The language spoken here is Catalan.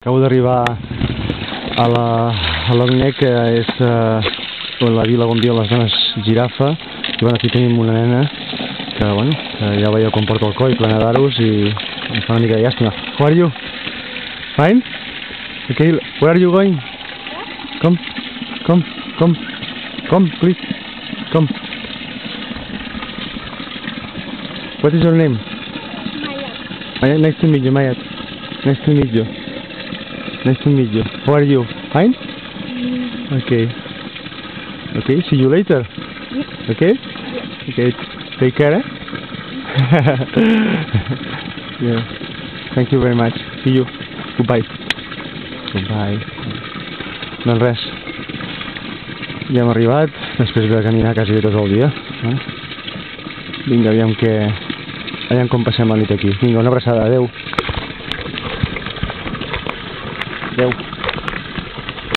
Acabo d'arribar a l'Ognet, que és la vila on viuen les dones girafa. I bueno, aquí tenim una nena que, bueno, que ja veieu com porta el coll plena d'aros i em fa una mica de llàstima. How are you? Fine? Okay, where are you going? Come, please. Come. What is your name? Mayat. Nice to meet you, Mayat. Nice to meet you. Nice to meet you. How are you? Fine? Okay. Okay, see you later. Okay? Okay, take care, eh? Yeah. Thank you very much. See you. Goodbye. Goodbye. Doncs res. Ja hem arribat, després de caminar quasi tot el dia. Vinga, aviam com passem la nit aquí. Vinga, una abraçada. Adeu. Adeu.